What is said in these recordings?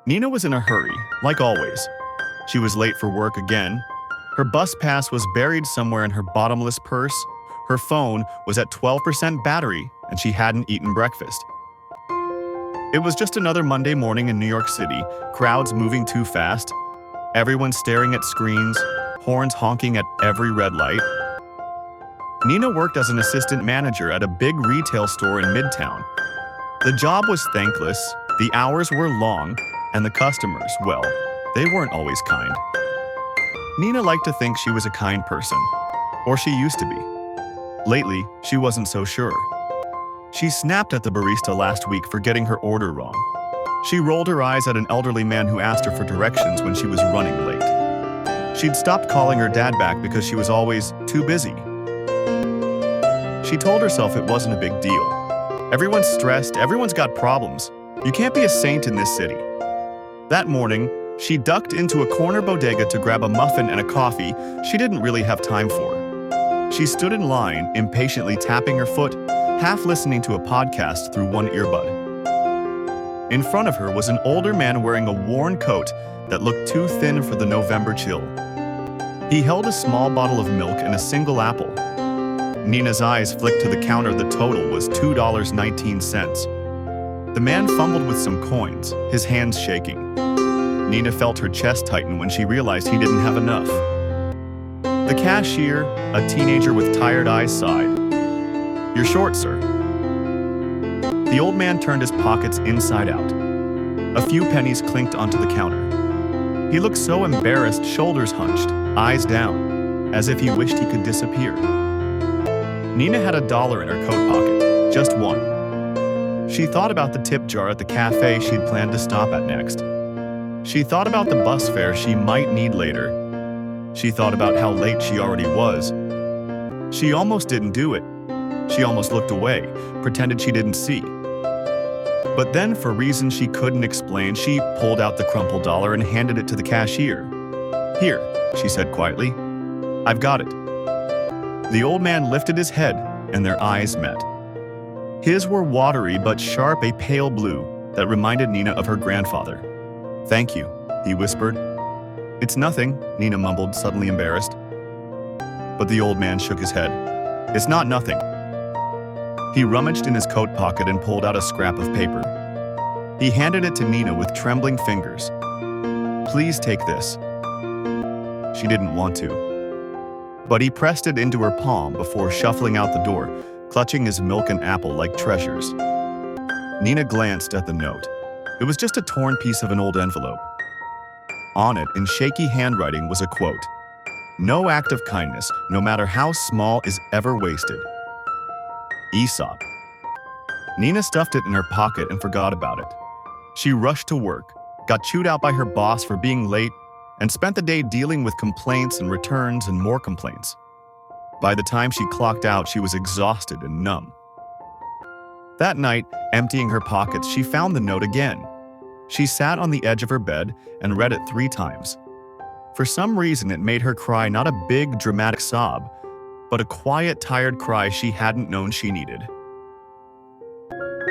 Nina was in a hurry, like always. She was late for work again. Her bus pass was buried somewhere in her bottomless purse. Her phone was at 12% battery, and she hadn't eaten breakfast. It was just another Monday morning in New York City, crowds moving too fast, everyone staring at screens, horns honking at every red light. Nina worked as an assistant manager at a big retail store in Midtown. The job was thankless, the hours were long, and the customers, well, they weren't always kind. Nina liked to think she was a kind person, or she used to be. Lately, she wasn't so sure. She snapped at the barista last week for getting her order wrong. She rolled her eyes at an elderly man who asked her for directions when she was running late. She'd stopped calling her dad back because she was always too busy. She told herself it wasn't a big deal. Everyone's stressed, everyone's got problems. You can't be a saint in this city. That morning, she ducked into a corner bodega to grab a muffin and a coffee she didn't really have time for. She stood in line, impatiently tapping her foot, half listening to a podcast through one earbud. In front of her was an older man wearing a worn coat that looked too thin for the November chill. He held a small bottle of milk and a single apple. Nina's eyes flicked to the counter. The total was $2.19. The man fumbled with some coins, his hands shaking. Nina felt her chest tighten when she realized he didn't have enough. The cashier, a teenager with tired eyes, sighed. "You're short, sir." The old man turned his pockets inside out. A few pennies clinked onto the counter. He looked so embarrassed, shoulders hunched, eyes down, as if he wished he could disappear. Nina had $1 in her coat pocket, just one. She thought about the tip jar at the cafe she'd planned to stop at next. She thought about the bus fare she might need later. She thought about how late she already was. She almost didn't do it. She almost looked away, pretended she didn't see. But then, for reasons she couldn't explain, she pulled out the crumpled dollar and handed it to the cashier. "Here," she said quietly. "I've got it." The old man lifted his head, and their eyes met. His were watery but sharp, a pale blue that reminded Nina of her grandfather. "Thank you," he whispered. "It's nothing," Nina mumbled, suddenly embarrassed. But the old man shook his head. "It's not nothing." He rummaged in his coat pocket and pulled out a scrap of paper. He handed it to Nina with trembling fingers. "Please take this." She didn't want to. But he pressed it into her palm before shuffling out the door, clutching his milk and apple like treasures. Nina glanced at the note. It was just a torn piece of an old envelope. On it, in shaky handwriting, was a quote: "No act of kindness, no matter how small, is ever wasted." Aesop. Nina stuffed it in her pocket and forgot about it. She rushed to work, got chewed out by her boss for being late, and spent the day dealing with complaints and returns and more complaints. By the time she clocked out, she was exhausted and numb. That night, emptying her pockets, she found the note again. She sat on the edge of her bed and read it 3 times. For some reason, it made her cry, not a big, dramatic sob, but a quiet, tired cry she hadn't known she needed.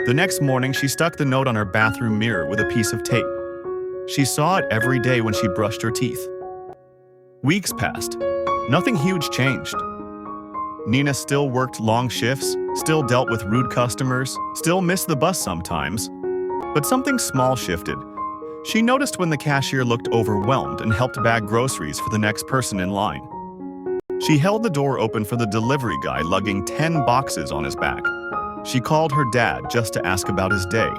The next morning, she stuck the note on her bathroom mirror with a piece of tape. She saw it every day when she brushed her teeth. Weeks passed. Nothing huge changed. Nina still worked long shifts, still dealt with rude customers, still missed the bus sometimes. But something small shifted. She noticed when the cashier looked overwhelmed and helped bag groceries for the next person in line. She held the door open for the delivery guy lugging 10 boxes on his back. She called her dad just to ask about his day.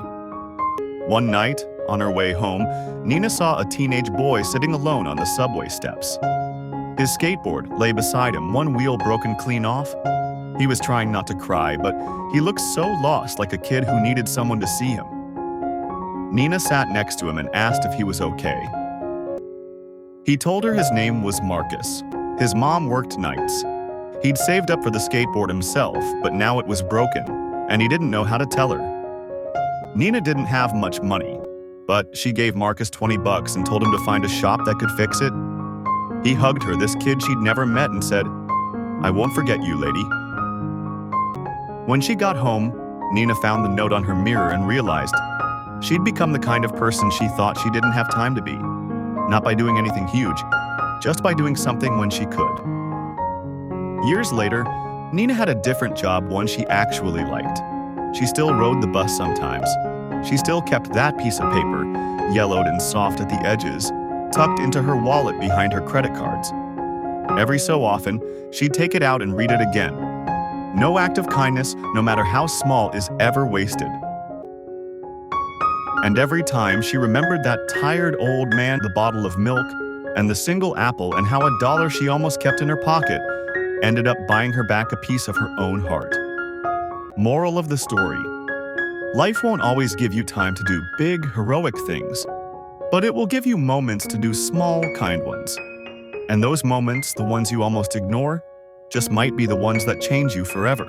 One night, on her way home, Nina saw a teenage boy sitting alone on the subway steps. His skateboard lay beside him, one wheel broken clean off. He was trying not to cry, but he looked so lost, like a kid who needed someone to see him. Nina sat next to him and asked if he was okay. He told her his name was Marcus. His mom worked nights. He'd saved up for the skateboard himself, but now it was broken, and he didn't know how to tell her. Nina didn't have much money, but she gave Marcus $20 and told him to find a shop that could fix it. He hugged her, this kid she'd never met, and said, "I won't forget you, lady." When she got home, Nina found the note on her mirror and realized She'd become the kind of person she thought she didn't have time to be. Not by doing anything huge, just by doing something when she could. Years later, Nina had a different job, one she actually liked. She still rode the bus sometimes. She still kept that piece of paper, yellowed and soft at the edges, tucked into her wallet behind her credit cards. Every so often, she'd take it out and read it again. No act of kindness, no matter how small, is ever wasted. And every time she remembered that tired old man, the bottle of milk, and the single apple, and how $1 she almost kept in her pocket ended up buying her back a piece of her own heart. Moral of the story: life won't always give you time to do big, heroic things, but it will give you moments to do small, kind ones. And those moments, the ones you almost ignore, just might be the ones that change you forever.